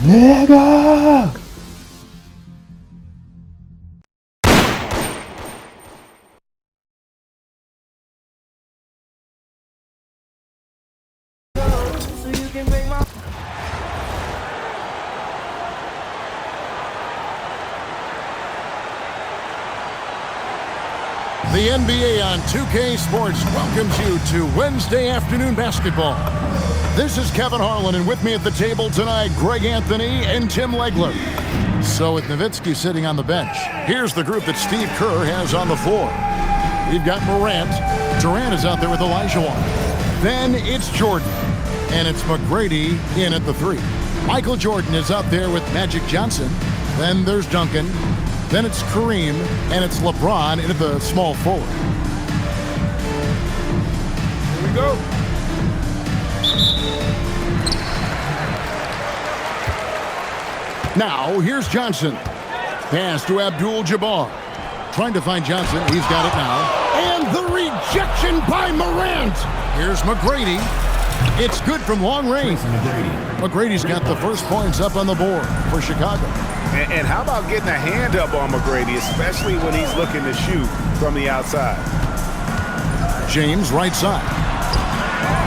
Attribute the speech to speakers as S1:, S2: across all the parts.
S1: 내가
S2: The NBA on 2K Sports welcomes you to Wednesday afternoon basketball. This is Kevin Harlan, and with me at the table tonight, Greg Anthony and Tim Legler. So with Nowitzki sitting on the bench, here's the group that Steve Kerr has on the floor. We've got Morant. Durant is out there with Olajuwon. Then it's Jordan, and it's McGrady in at the 3. Michael Jordan is out there with Magic Johnson. Then there's Duncan. Then it's Kareem, and it's LeBron in at the small forward.
S3: Here we go.
S2: Now, here's Johnson. Pass to Abdul-Jabbar. Trying to find Johnson. He's got it now. And the rejection by Morant. Here's McGrady. It's good from long range. McGrady's got the first points up on the board for Chicago.
S3: And how about getting a hand up on McGrady, especially when he's looking to shoot from the outside?
S2: James, right side.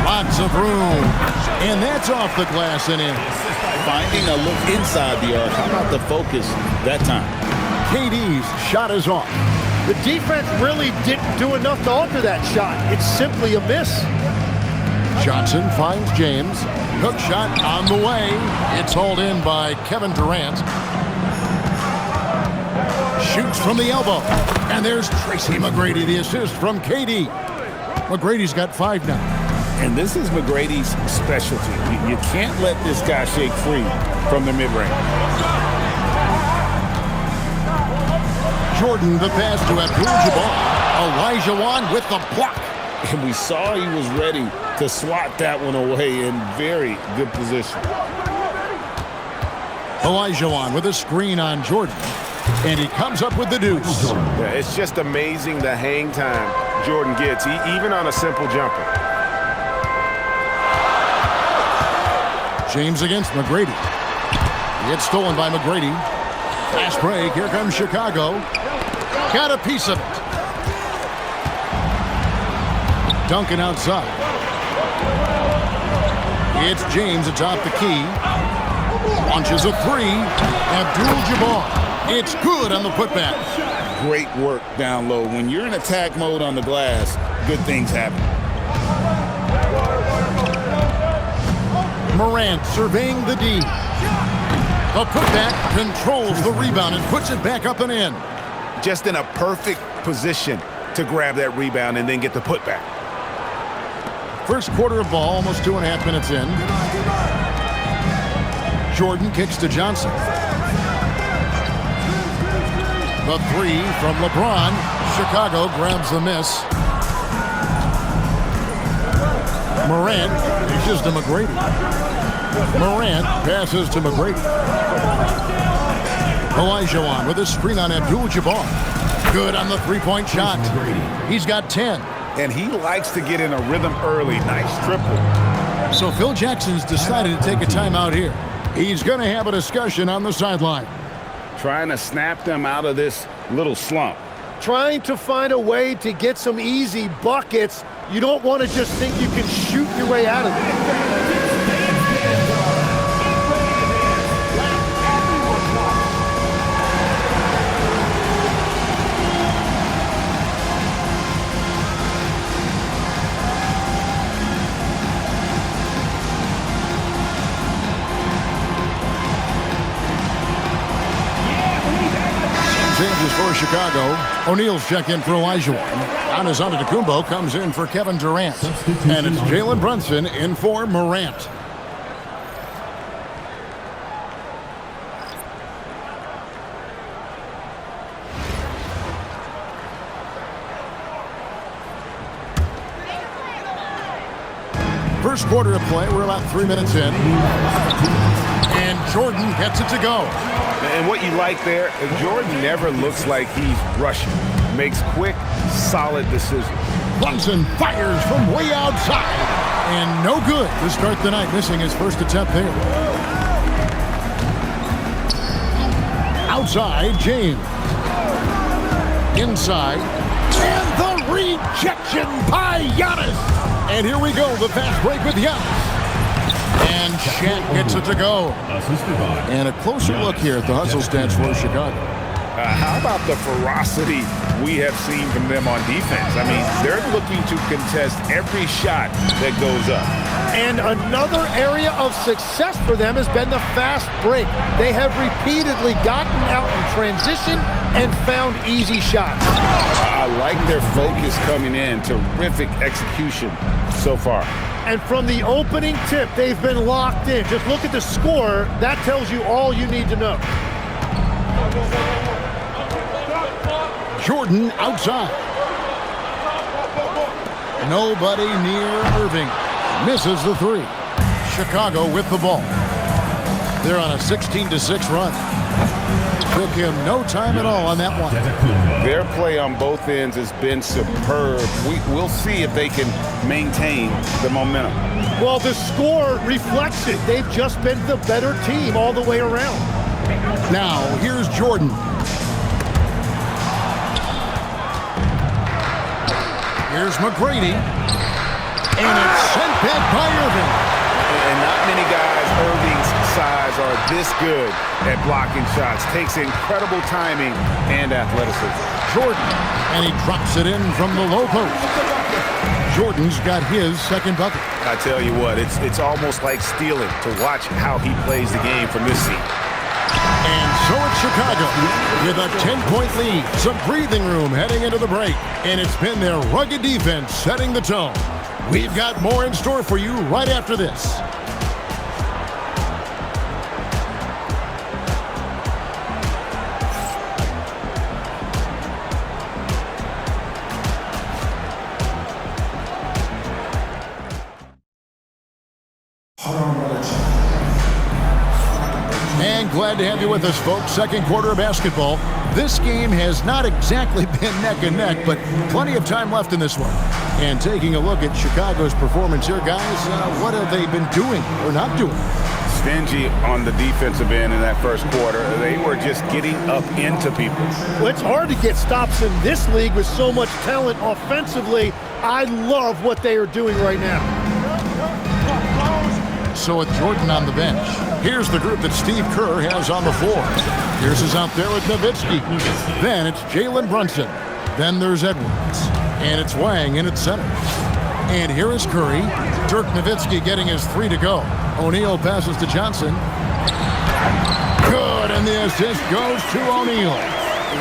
S2: Lots of room. And that's off the glass and in.
S4: Finding a look inside the arc. How about the focus that time?
S2: KD's shot is off.
S5: The defense really didn't do enough to alter that shot. It's simply a miss.
S2: Johnson finds James. Hook shot on the way. It's hauled in by Kevin Durant. Shoots from the elbow. And there's Tracy McGrady, the assist from KD. McGrady's got 5 now.
S4: And this is McGrady's specialty. You can't let this guy shake free from the mid-range.
S2: Jordan, the pass to Abdul-Jabbar. Olajuwon with the block.
S4: And we saw he was ready to swat that one away in very good position.
S2: Olajuwon with a screen on Jordan. And he comes up with the deuce.
S3: Yeah, it's just amazing the hang time Jordan gets, even on a simple jumper.
S2: James against McGrady. It's stolen by McGrady. Fast break. Here comes Chicago. Got a piece of it. Duncan outside. It's James atop the key. Launches a 3. Abdul-Jabbar. It's good on the putback.
S4: Great work down low. When you're in attack mode on the glass, good things happen.
S2: Morant surveying the D. The putback controls the rebound and puts it back up and in.
S3: Just in a perfect position to grab that rebound and then get the putback.
S2: First quarter of ball, almost 2.5 minutes in. Jordan kicks to Johnson. The 3 from LeBron. Chicago grabs the miss. Morant dishes to McGrady. Morant passes to McGrady. Olajuwon with a screen on Abdul-Jabbar. Good on the three-point shot. He's got 10.
S3: And he likes to get in a rhythm early. Nice triple.
S2: So Phil Jackson's decided to take a timeout here. He's going to have a discussion on the sideline.
S4: Trying to snap them out of this little slump.
S5: Trying to find a way to get some easy buckets. You don't want to just think you can shoot your way out of it.
S2: Changes for Chicago. O'Neal's check in for Olajuwon. Giannis Antetokounmpo comes in for Kevin Durant. And it's Jalen Brunson in for Morant. First quarter of play, we're about 3 minutes in. And Jordan gets it to go.
S3: And what you like there, Jordan never looks like he's rushing. Makes quick, solid decisions.
S2: Brunson fires from way outside. And no good to start the night, missing his first attempt there. Outside, James. Inside. And the rejection by Giannis. And here we go, the fast break with Giannis. And Shaq gets it to go. And a closer look here at the hustle stats for Chicago.
S3: How about the ferocity we have seen from them on defense? I mean, they're looking to contest every shot that goes up.
S5: And another area of success for them has been the fast break. They have repeatedly gotten out in transition and found easy shots.
S3: I like their focus coming in. Terrific execution so far.
S5: And from the opening tip, they've been locked in. Just look at the score. That tells you all you need to know.
S2: Jordan outside. Nobody near Irving. Misses the three. Chicago with the ball. They're on a 16-6 run. Took him no time at all on that one.
S3: Their play on both ends has been superb. We'll see if they can maintain the momentum.
S5: Well, the score reflects it. They've just been the better team all the way around.
S2: Now, here's Jordan. Here's McGrady. And it's sent back by Irving.
S3: And not many guys Irving's size are this good at blocking shots. Takes incredible timing and athleticism.
S2: Jordan. And he drops it in from the low post. Jordan's got his second bucket.
S3: I tell you what, it's almost like stealing to watch how he plays the game from this seat.
S2: And so it's Chicago with a 10-point lead. Some breathing room heading into the break. And it's been their rugged defense setting the tone. We've got more in store for you right after this. And glad to have you with us, folks. Second quarter of basketball. This game has not exactly been neck and neck, but plenty of time left in this one. And taking a look at Chicago's performance here, guys, what have they been doing or not doing?
S3: Stingy on the defensive end in that first quarter. They were just getting up into people.
S5: Well, it's hard to get stops in this league with so much talent offensively. I love what they are doing right now.
S2: So with Jordan on the bench, here's the group that Steve Kerr has on the floor. Pierce is out there with Nowitzki. Then it's Jalen Brunson. Then there's Edwards. And it's Wang in at center. And here is Curry. Dirk Nowitzki getting his three to go. O'Neal passes to Johnson. Good, and the assist goes to O'Neal.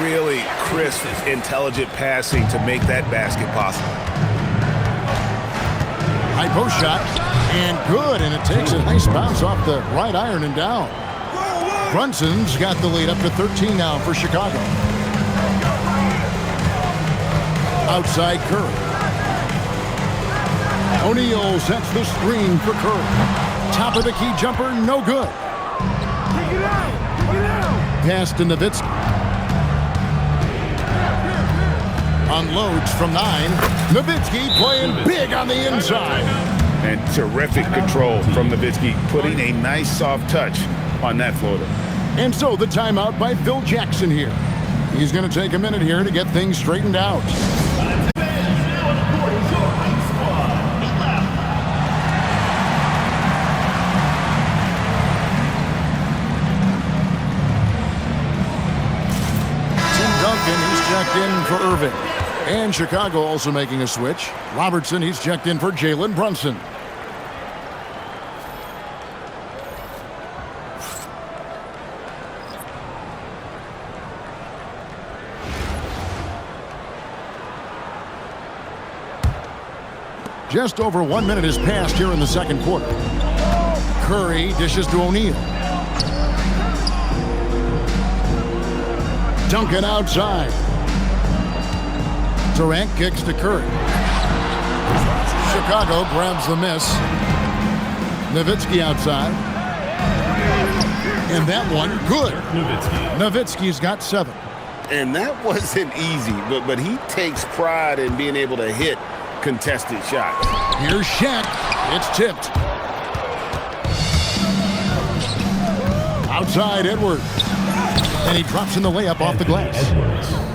S3: Really crisp, intelligent passing to make that basket possible.
S2: High post shot, and good, and it takes a nice bounce off the right iron and down. Brunson's got the lead up to 13 now for Chicago. Outside Curry. O'Neal sets the screen for Curry. Top of the key jumper, no good. Pass to Nowitzki. Unloads from 9. Nowitzki playing big on the inside.
S3: And terrific control from Nowitzki, putting a nice soft touch on that floater.
S2: And so the timeout by Phil Jackson here. He's going to take a minute here to get things straightened out. He's checked in for Irving. And Chicago also making a switch. Robertson, he's checked in for Jalen Brunson. Just over 1 minute has passed here in the second quarter. Curry dishes to O'Neal. Duncan outside. Durant kicks to Curry. Chicago grabs the miss. Nowitzki outside. And that one, good. Nowitzki's got 7.
S3: And that wasn't easy, but he takes pride in being able to hit contested shots.
S2: Here's Shaq. It's tipped. Outside Edwards. And he drops in the layup off the glass.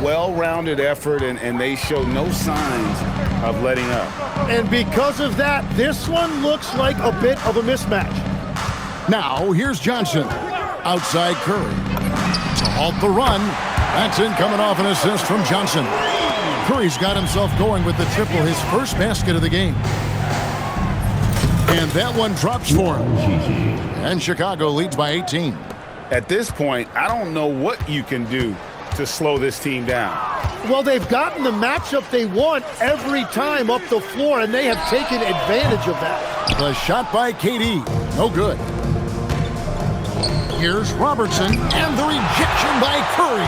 S3: Well-rounded effort, and they show no signs of letting up.
S5: And because of that, this one looks like a bit of a mismatch.
S2: Now, here's Johnson. Outside Curry. To halt the run. That's in coming off an assist from Johnson. Curry's got himself going with the triple, his first basket of the game. And that one drops for him. And Chicago leads by 18.
S3: At this point, I don't know what you can do to slow this team down.
S5: Well, they've gotten the matchup they want every time up the floor, and they have taken advantage of that.
S2: The shot by KD. No good. Here's Robertson, and the rejection by Curry.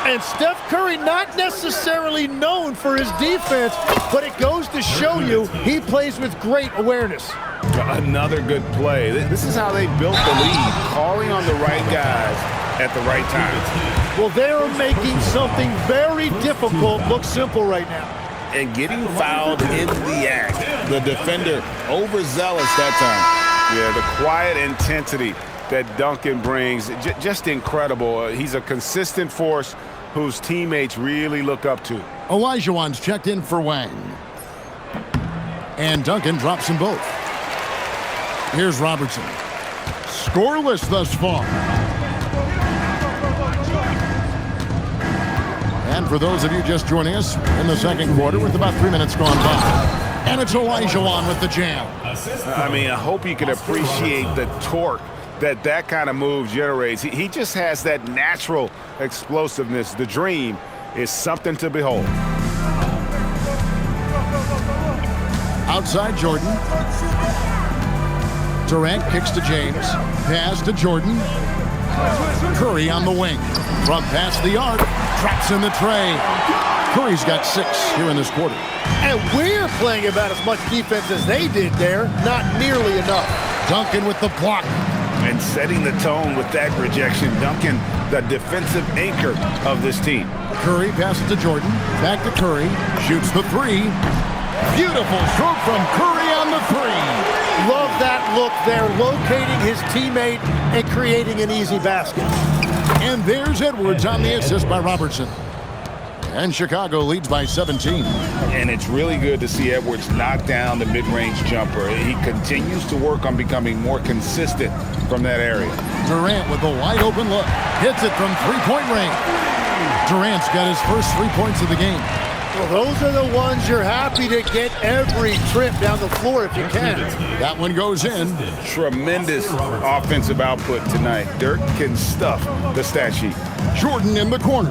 S5: And Steph Curry, not necessarily known for his defense, but it goes to show you he plays with great awareness.
S3: Another good play. This is how they built the lead, calling on the right guys at the right time.
S5: Well, they're making something very difficult look simple right now.
S3: And getting fouled in the act. The defender overzealous that time. Yeah, the quiet intensity that Duncan brings, just incredible. He's a consistent force whose teammates really look up to.
S2: Olajuwon's checked in for Wang. And Duncan drops them both. Here's Robertson. Scoreless thus far. And for those of you just joining us in the second quarter with about 3 minutes gone by. And it's Olajuwon with the jam.
S3: I mean, I hope you can appreciate the torque that kind of move generates. He just has that natural explosiveness. The dream is something to behold.
S2: Outside Jordan. Durant kicks to James. Pass to Jordan. Curry on the wing. From past the arc. Drops in the tray. Curry's got 6 here in this quarter.
S5: And we're playing about as much defense as they did there. Not nearly enough.
S2: Duncan with the block.
S3: And setting the tone with that rejection. Duncan, the defensive anchor of this team.
S2: Curry passes to Jordan. Back to Curry. Shoots the 3. Beautiful stroke from Curry on the 3.
S5: Love that look there, locating his teammate and creating an easy basket.
S2: And there's Edwards on the assist by Robertson. And Chicago leads by 17.
S3: And it's really good to see Edwards knock down the mid-range jumper. He continues to work on becoming more consistent from that area.
S2: Durant with a wide open look. Hits it from three-point range. Durant's got his first 3 points of the game.
S5: Well, those are the ones you're happy to get every trip down the floor if you can.
S2: That one goes in.
S3: Tremendous offensive output tonight. Dirk can stuff the stat sheet.
S2: Jordan in the corner.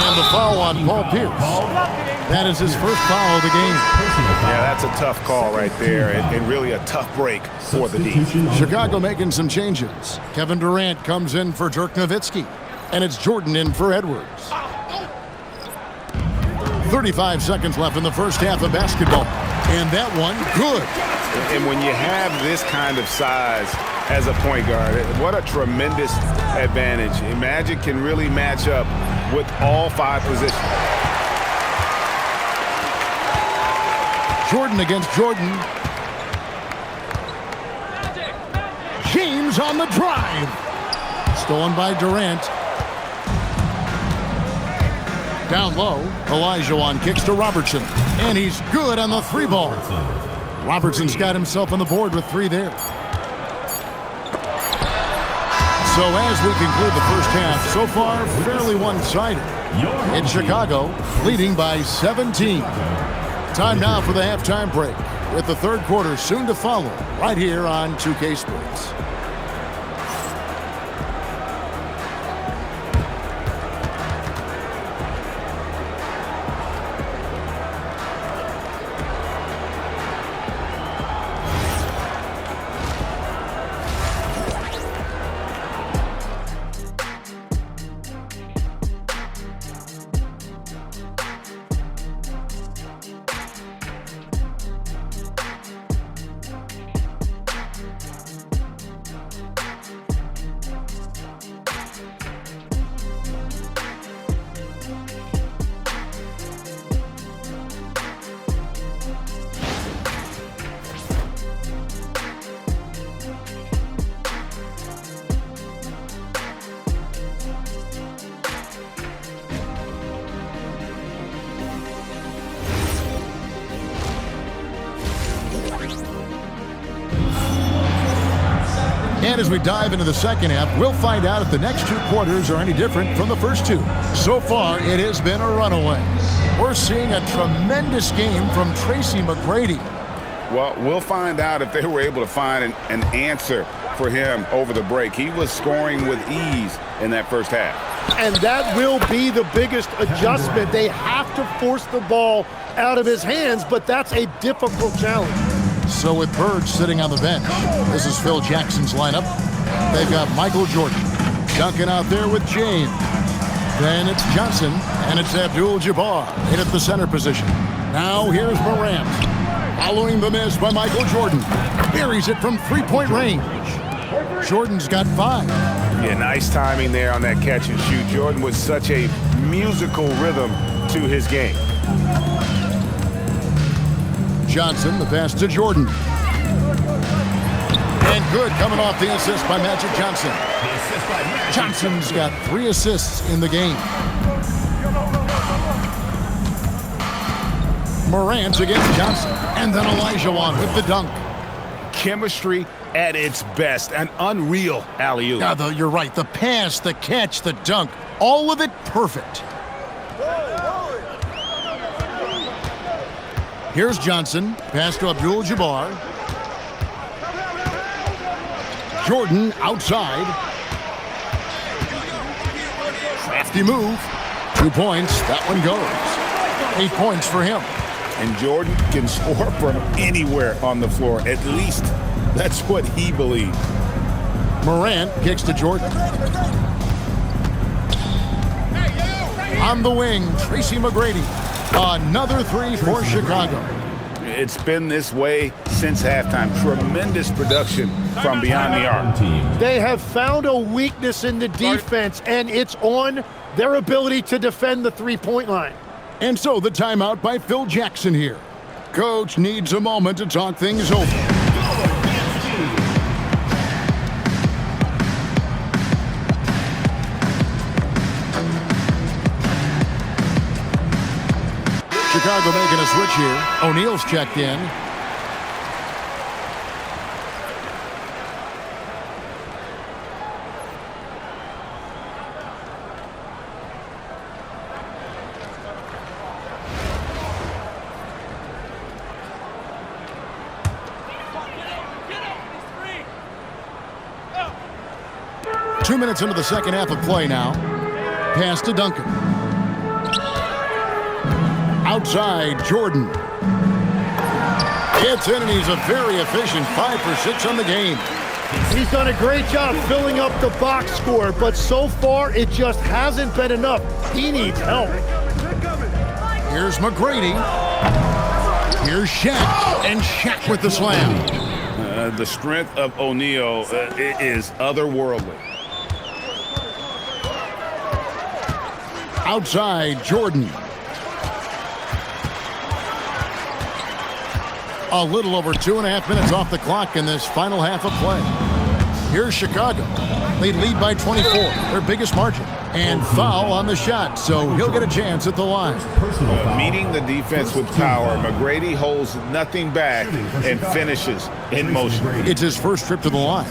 S2: And the foul on Paul Pierce. That is his first foul of the game.
S3: Yeah, that's a tough call right there, and really a tough break for the D.
S2: Chicago making some changes. Kevin Durant comes in for Dirk Nowitzki, and it's Jordan in for Edwards. 35 seconds left in the first half of basketball. And that one, good.
S3: And when you have this kind of size as a point guard, what a tremendous advantage. Magic can really match up with all 5 positions.
S2: Jordan against Jordan. James on the drive. Stolen by Durant. Down low, Olajuwon kicks to Robertson. And he's good on the 3 ball. Robertson's got himself on the board with 3 there. So as we conclude the first half, so far fairly one-sided. In Chicago, leading by 17. Time now for the halftime break, with the third quarter soon to follow, right here on 2K Sports. And as we dive into the second half, we'll find out if the next two quarters are any different from the first two. So far, it has been a runaway. We're seeing a tremendous game from Tracy McGrady.
S3: Well, we'll find out if they were able to find an answer for him over the break. He was scoring with ease in that first half.
S5: And that will be the biggest adjustment. They have to force the ball out of his hands, but that's a difficult challenge.
S2: So with Bird sitting on the bench, this is Phil Jackson's lineup. They've got Michael Jordan, Duncan out there with James. Then it's Johnson, and it's Abdul-Jabbar in at the center position. Now here's Morant. Following the miss by Michael Jordan. Buries it from three-point range. Jordan's got 5.
S3: Yeah, nice timing there on that catch and shoot. Jordan with such a musical rhythm to his game.
S2: Johnson, the pass to Jordan. And good coming off the assist by Magic Johnson. Johnson's got 3 assists in the game. Morant against Johnson. And then Olajuwon with the dunk.
S3: Chemistry at its best. An unreal alley-oop.
S2: Yeah, you're right. The pass, the catch, the dunk. All of it perfect. Here's Johnson. Pass to Abdul-Jabbar. Jordan outside. Crafty move. 2 points. That one goes. 8 points for him.
S3: And Jordan can score from anywhere on the floor. At least that's what he believed.
S2: Morant kicks to Jordan. On the wing, Tracy McGrady. Another 3 for Chicago.
S3: It's been this way since halftime. Tremendous production from beyond the arc.
S5: They have found a weakness in the defense, and it's on their ability to defend the three-point line.
S2: And so the timeout by Phil Jackson here. Coach needs a moment to talk things over. Chicago making a switch here. O'Neal's checked in. Two minutes into the second half of play now. Pass to Duncan. Outside, Jordan. It's in, and he's a very efficient 5 for 6 on the game.
S5: He's done a great job filling up the box score, but so far it just hasn't been enough. He needs help.
S2: Here's McGrady. Here's Shaq, and Shaq with the slam.
S3: The strength of O'Neal is otherworldly.
S2: Outside, Jordan. A little over 2.5 minutes off the clock in this final half of play. Here's Chicago. They lead by 24, their biggest margin. And foul on the shot, so he'll get a chance at the line.
S3: Meeting the defense with power, McGrady holds nothing back and finishes in motion.
S2: It's his first trip to the line.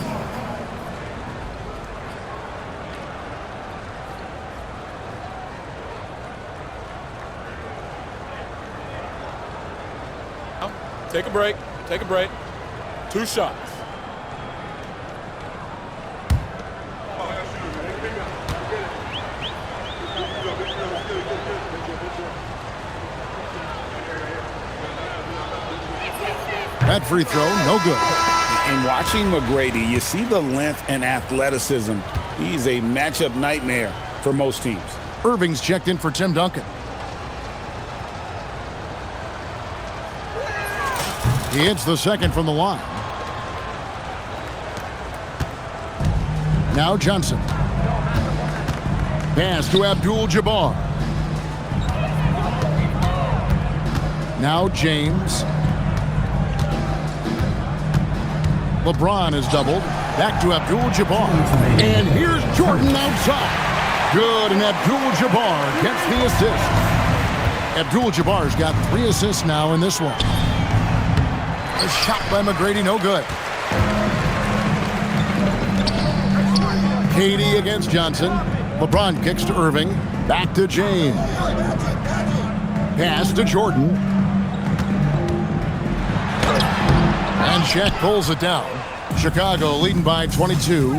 S1: Take a break. Take a break. 2 shots.
S2: That free throw, no good.
S3: And watching McGrady, you see the length and athleticism. He's a matchup nightmare for most teams.
S2: Irving's checked in for Tim Duncan. He hits the second from the line. Now Johnson. Pass to Abdul-Jabbar. Now James. LeBron is doubled. Back to Abdul-Jabbar. And here's Jordan outside. Good, and Abdul-Jabbar gets the assist. Abdul-Jabbar's got 3 assists now in this one. A shot by McGrady, no good. KD against Johnson. LeBron kicks to Irving. Back to James. Pass to Jordan. And Shaq pulls it down. Chicago leading by 22.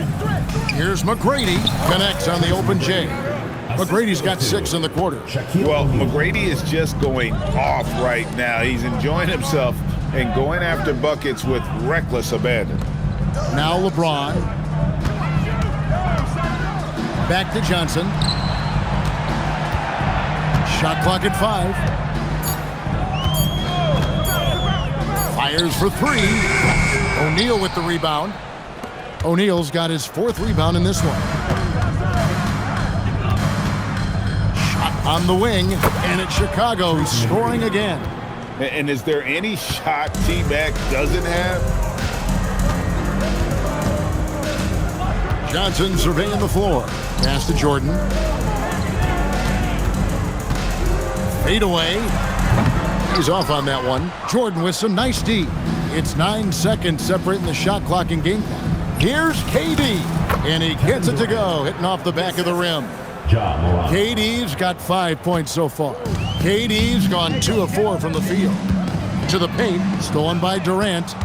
S2: Here's McGrady. Connects on the open J. McGrady's got 6 in the quarter.
S3: Well, McGrady is just going off right now. He's enjoying himself and going after buckets with reckless abandon.
S2: Now LeBron. Back to Johnson. Shot clock at 5. Fires for 3. O'Neal with the rebound. O'Neal's got his 4th rebound in this one. Shot on the wing, and it's Chicago scoring again.
S3: And is there any shot T-Mac doesn't have?
S2: Johnson surveying the floor. Pass to Jordan. Fade away. He's off on that one. Jordan with some nice D. It's 9 seconds separating the shot clock and game clock. Here's KD, and he gets it to go, hitting off the back of the rim. KD's got 5 points so far. KD's gone 2 of 4 from the field. To the paint, stolen by Durant.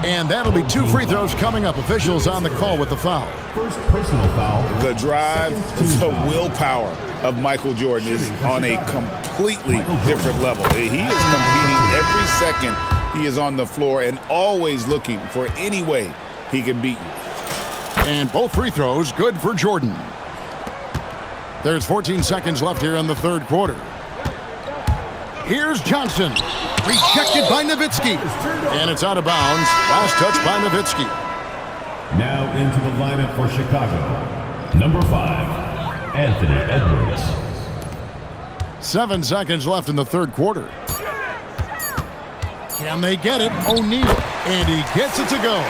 S2: And that'll be 2 free throws coming up. Officials on the call with the foul.
S4: First personal foul.
S3: The drive, the willpower of Michael Jordan is on a completely different level. He is competing every second he is on the floor and always looking for any way he can beat you.
S2: And both free throws good for Jordan. There's 14 seconds left here in the 3rd quarter. Here's Johnson. Rejected by Nowitzki. And it's out of bounds. Last touch by Nowitzki.
S6: Now into the lineup for Chicago. Number 5, Anthony Edwards.
S2: 7 seconds left in the 3rd quarter. Can they get it? O'Neal. And he gets it to go.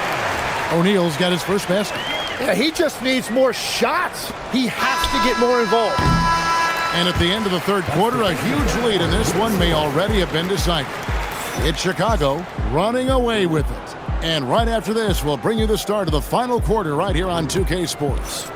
S2: O'Neal's got his first basket.
S5: Yeah, he just needs more shots. He has to get more involved.
S2: And at the end of the 3rd quarter, a huge lead, and this one may already have been decided. It's Chicago running away with it. And right after this, we'll bring you the start of the final quarter right here on 2K Sports.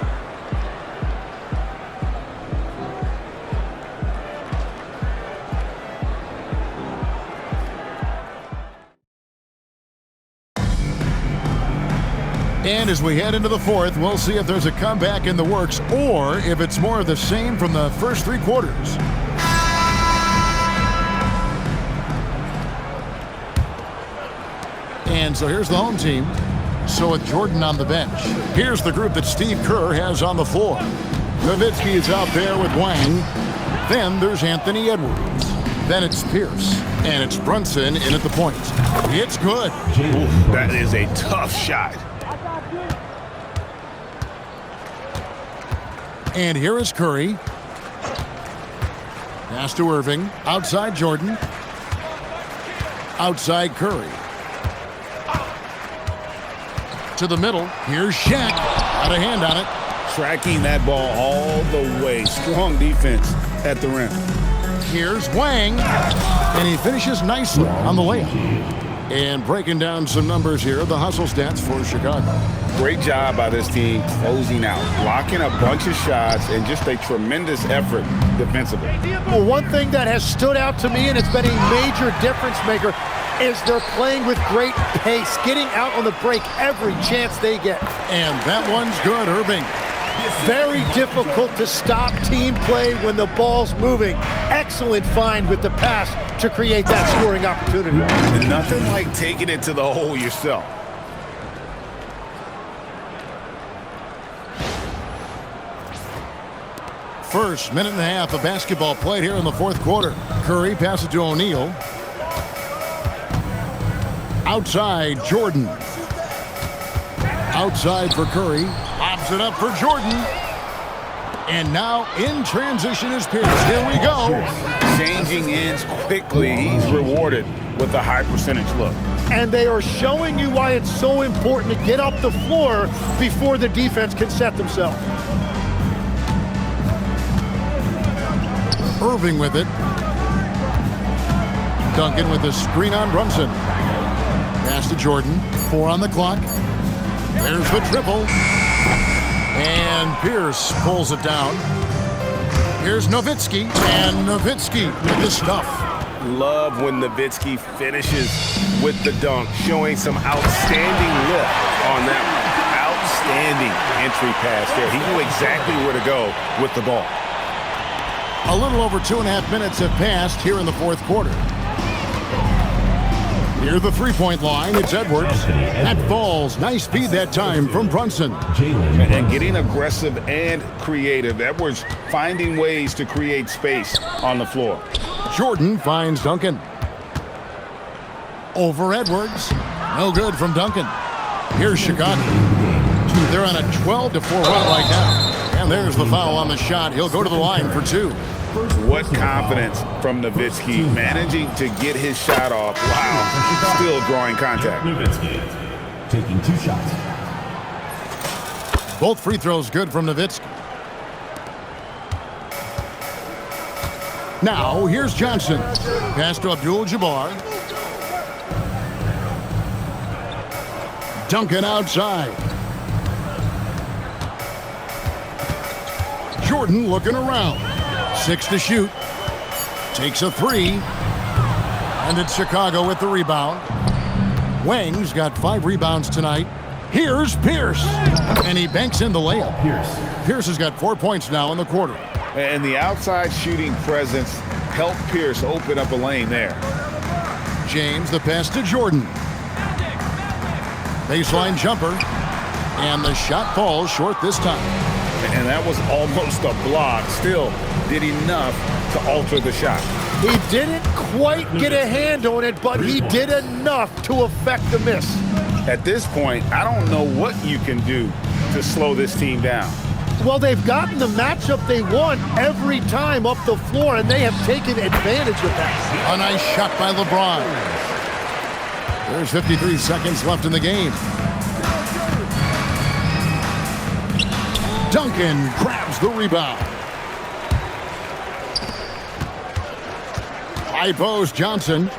S2: And as we head into the 4th, we'll see if there's a comeback in the works or if it's more of the same from the first 3 quarters. And so here's the home team. So with Jordan on the bench, here's the group that Steve Kerr has on the floor. Nowitzki is out there with Wang. Then there's Anthony Edwards. Then it's Pierce. And it's Brunson in at the point. It's good.
S3: Ooh, that is a tough shot.
S2: And here is Curry. Pass to Irving. Outside Jordan. Outside Curry. To the middle. Here's Shaq. Got a hand on it.
S3: Tracking that ball all the way. Strong defense at the rim.
S2: Here's Wang. And he finishes nicely on the layup. And breaking down some numbers here, the hustle stats for Chicago.
S3: Great job by this team closing out, blocking a bunch of shots, and just a tremendous effort defensively.
S5: Well, one thing that has stood out to me, and it's been a major difference maker, is they're playing with great pace, getting out on the break every chance they get.
S2: And that one's good, Irving.
S5: Very difficult to stop team play when the ball's moving. Excellent find with the pass to create that scoring opportunity.
S3: Nothing like taking it to the hole yourself.
S2: First minute and a half of basketball played here in the 4th quarter. Curry passes to O'Neal. Outside, Jordan. Outside for Curry. Lobs it up for Jordan. And now in transition is Pierce. Here we go.
S3: Changing ends quickly. He's rewarded with a high percentage look.
S5: And they are showing you why it's so important to get up the floor before the defense can set themselves.
S2: Irving with it. Duncan with the screen on Brunson. Pass to Jordan. 4 on the clock. There's the triple. And Pierce pulls it down. Here's Nowitzki. And Nowitzki with the stuff.
S3: Love when Nowitzki finishes with the dunk, showing some outstanding lift on that one. Outstanding entry pass there. He knew exactly where to go with the ball.
S2: A little over 2.5 minutes have passed here in the fourth quarter. Near the three-point line, it's Edwards. That falls. Nice feed that time from Brunson.
S3: And getting aggressive and creative. Edwards finding ways to create space on the floor.
S2: Jordan finds Duncan. Over Edwards. No good from Duncan. Here's Chicago. They're on a 12-4 run right now. And there's the foul on the shot. He'll go to the line for 2.
S3: What confidence from Nowitzki, managing to get his shot off. Wow, still drawing contact.
S6: Nowitzki taking 2 shots.
S2: Both free throws good from Nowitzki. Now, here's Johnson. Pass to Abdul-Jabbar. Duncan outside. Jordan looking around. 6 to shoot. Takes a 3. And it's Chicago with the rebound. Wang's got 5 rebounds tonight. Here's Pierce. And he banks in the layup. Pierce has got 4 points now in the quarter.
S3: And the outside shooting presence helped Pierce open up a lane there.
S2: James, the pass to Jordan. Baseline jumper. And the shot falls short this time.
S3: And that was almost a block. Still did enough to alter the shot.
S5: He didn't quite get a hand on it, but he did enough to affect the miss.
S3: At this point, I don't know what you can do to slow this team down.
S5: Well, they've gotten the matchup they want every time up the floor, and they have taken advantage of that.
S2: A nice shot by LeBron. There's 53 seconds left in the game. Duncan grabs the rebound. High post, Johnson.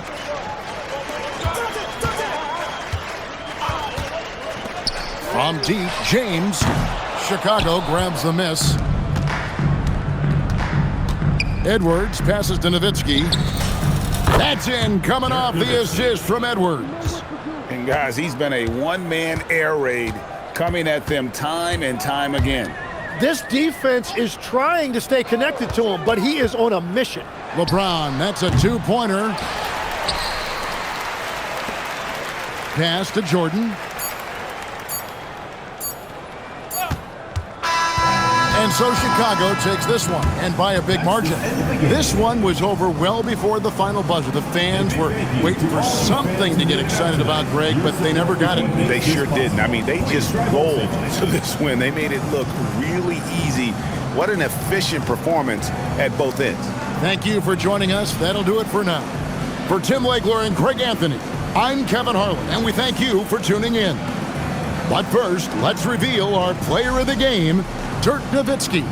S2: From deep, James. Chicago grabs the miss. Edwards passes to Nowitzki. That's in, coming off the assist from Edwards.
S3: And guys, he's been a one-man air raid coming at them time and time again.
S5: This defense is trying to stay connected to him, but he is on a mission.
S2: LeBron, that's a 2-pointer. Pass to Jordan. And so Chicago takes this one, and by a big margin. This one was over well before the final buzzer. The fans were waiting for something to get excited about, Greg, but they never got it.
S3: They sure didn't. I mean, they just rolled to this win. They made it look really easy. What an efficient performance at both ends.
S2: Thank you for joining us. That'll do it for now. For Tim Legler and Greg Anthony, I'm Kevin Harlan, and we thank you for tuning in. But first, let's reveal our player of the game, Dirk Nowitzki.